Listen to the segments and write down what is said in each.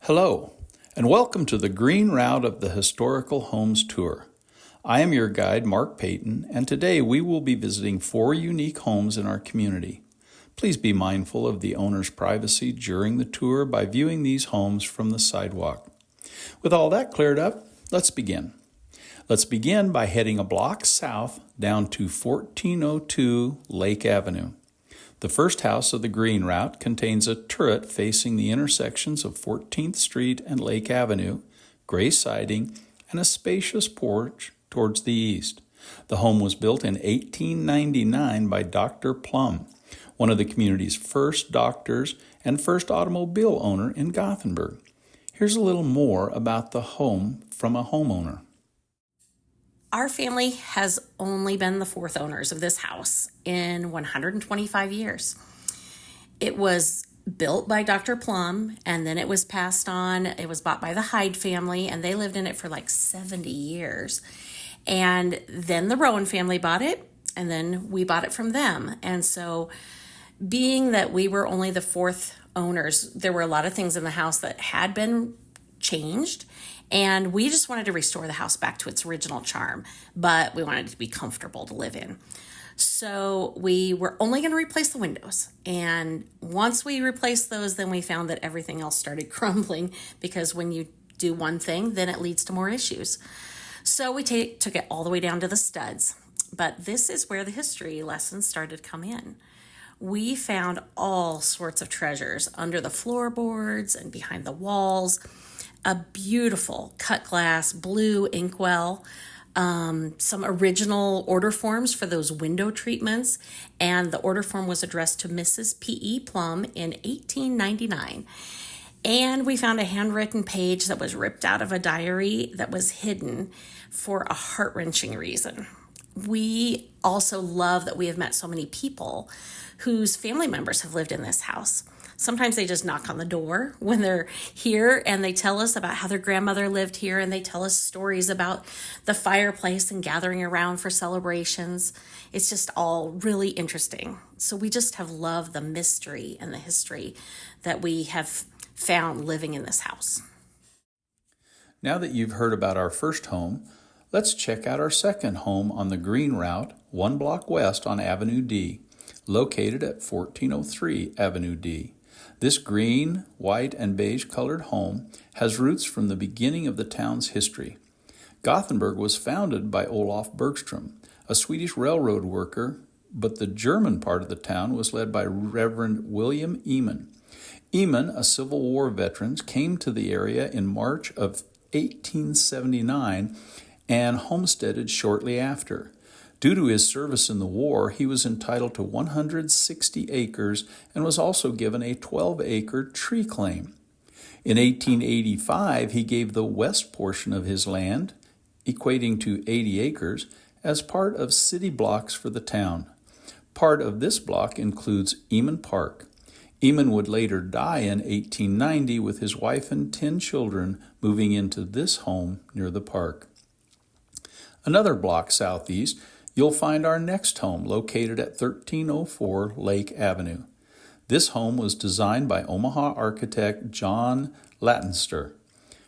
Hello, and welcome to the Green Route of the Historical Homes Tour. I am your guide, Mark Peyton, and today we will be visiting 4 unique homes in our community. Please be mindful of the owner's privacy during the tour by viewing these homes from the sidewalk. With all that cleared up, let's begin. Let's begin by heading a block south down to 1402 Lake Avenue. The first house of the Green Route contains a turret facing the intersections of 14th Street and Lake Avenue, gray siding, and a spacious porch towards the east. The home was built in 1899 by Dr. Plum, one of the community's first doctors and first automobile owner in Gothenburg. Here's a little more about the home from a homeowner. Our family has only been the 4th owners of this house in 125 years. It was built by Dr. Plum, and then it was passed on. It was bought by the Hyde family, and they lived in it for like 70 years. And then the Rowan family bought it, and then we bought it from them. And so being that we were only the 4th owners, there were a lot of things in the house that had been changed. And we just wanted to restore the house back to its original charm, but we wanted it to be comfortable to live in. So we were only going to replace the windows. And once we replaced those, then we found that everything else started crumbling, because when you do one thing, then it leads to more issues. So we took it all the way down to the studs. But this is where the history lessons started to come in. We found all sorts of treasures under the floorboards and behind the walls. A beautiful cut glass blue inkwell, some original order forms for those window treatments, and the order form was addressed to Mrs. P.E. Plum in 1899. And we found a handwritten page that was ripped out of a diary that was hidden for a heart-wrenching reason. We also love that we have met so many people whose family members have lived in this house. Sometimes they just knock on the door when they're here and they tell us about how their grandmother lived here, and they tell us stories about the fireplace and gathering around for celebrations. It's just all really interesting. So we just have loved the mystery and the history that we have found living in this house. Now that you've heard about our first home, let's check out our second home on the Green Route, 1 block west on Avenue D, located at 1403 Avenue D. This green, white, and beige colored home has roots from the beginning of the town's history. Gothenburg was founded by Olof Bergstrom, a Swedish railroad worker, but the German part of the town was led by Reverend William Ehmen. Ehmen, a Civil War veteran, came to the area in March of 1879 and homesteaded shortly after. Due to his service in the war, he was entitled to 160 acres and was also given a 12-acre tree claim. In 1885, he gave the west portion of his land, equating to 80 acres, as part of city blocks for the town. Part of this block includes Ehmen Park. Ehmen would later die in 1890 with his wife and 10 children moving into this home near the park. Another block southeast, you'll find our next home located at 1304 Lake Avenue. This home was designed by Omaha architect John Lattenster,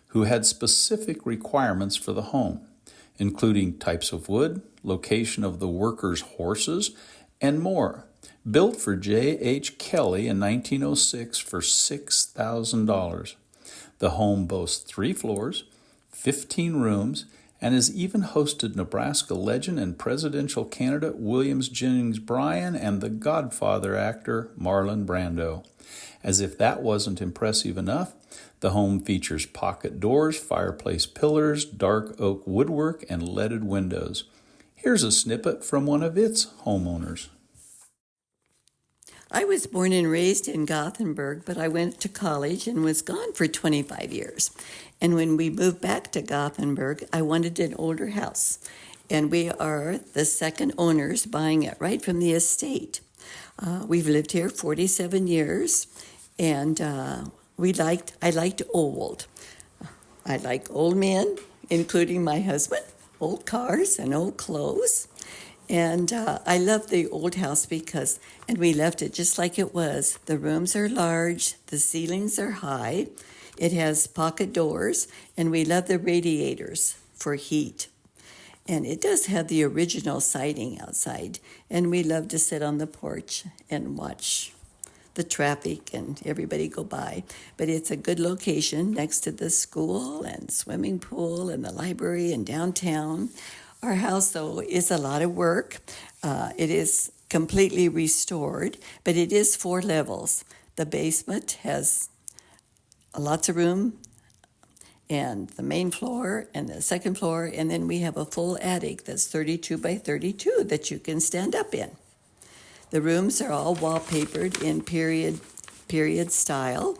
who had specific requirements for the home, including types of wood, location of the workers' horses, and more. Built for J.H. Kelly in 1906 for $6,000. The home boasts 3 floors, 15 rooms, and has even hosted Nebraska legend and presidential candidate William Jennings Bryan and the Godfather actor Marlon Brando. As if that wasn't impressive enough, the home features pocket doors, fireplace pillars, dark oak woodwork, and leaded windows. Here's a snippet from one of its homeowners. I was born and raised in Gothenburg, but I went to college and was gone for 25 years. And when we moved back to Gothenburg, I wanted an older house. And we are the second owners buying it right from the estate. We've lived here 47 years, and I liked old. I like old men, including my husband, old cars and old clothes. And I love the old house and we left it just like it was. The rooms are large, the ceilings are high, it has pocket doors, and we love the radiators for heat. And it does have the original siding outside, and we love to sit on the porch and watch the traffic and everybody go by. But it's a good location next to the school and swimming pool and the library and downtown. Our house, though, is a lot of work. It is completely restored, but it is 4 levels. The basement has lots of room, and the main floor and the second floor, and then we have a full attic that's 32 by 32 that you can stand up in. The rooms are all wallpapered in period style,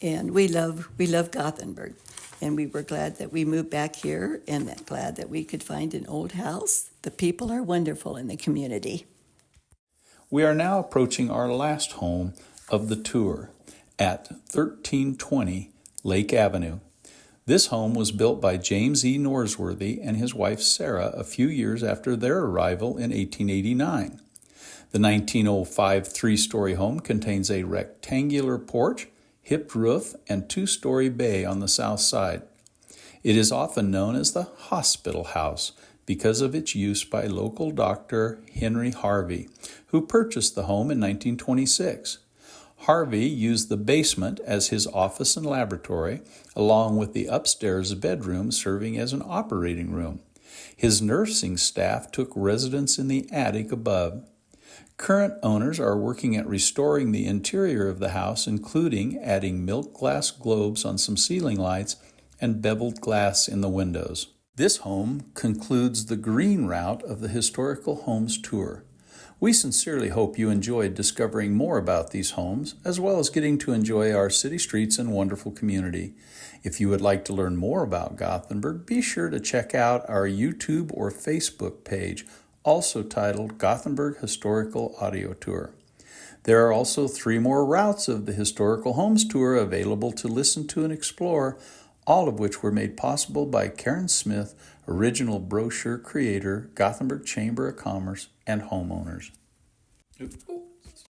and we love Gothenburg. And we were glad that we moved back here, and glad that we could find an old house. The people are wonderful in the community. We are now approaching our last home of the tour at 1320 Lake Avenue. This home was built by James E. Norsworthy and his wife Sarah a few years after their arrival in 1889. The 1905 3-story home contains a rectangular porch, hipped roof, and 2-story bay on the south side. It is often known as the hospital house because of its use by local doctor Henry Harvey, who purchased the home in 1926. Harvey used the basement as his office and laboratory, along with the upstairs bedroom serving as an operating room. His nursing staff took residence in the attic above. Current owners are working at restoring the interior of the house, including adding milk glass globes on some ceiling lights and beveled glass in the windows. This home concludes the green route of the Historical Homes Tour. We sincerely hope you enjoyed discovering more about these homes, as well as getting to enjoy our city streets and wonderful community. If you would like to learn more about Gothenburg, be sure to check out our YouTube or Facebook page, also titled Gothenburg Historical Audio Tour. There are also 3 more routes of the Historical Homes Tour available to listen to and explore, all of which were made possible by Karen Smith, original brochure creator, Gothenburg Chamber of Commerce, and homeowners.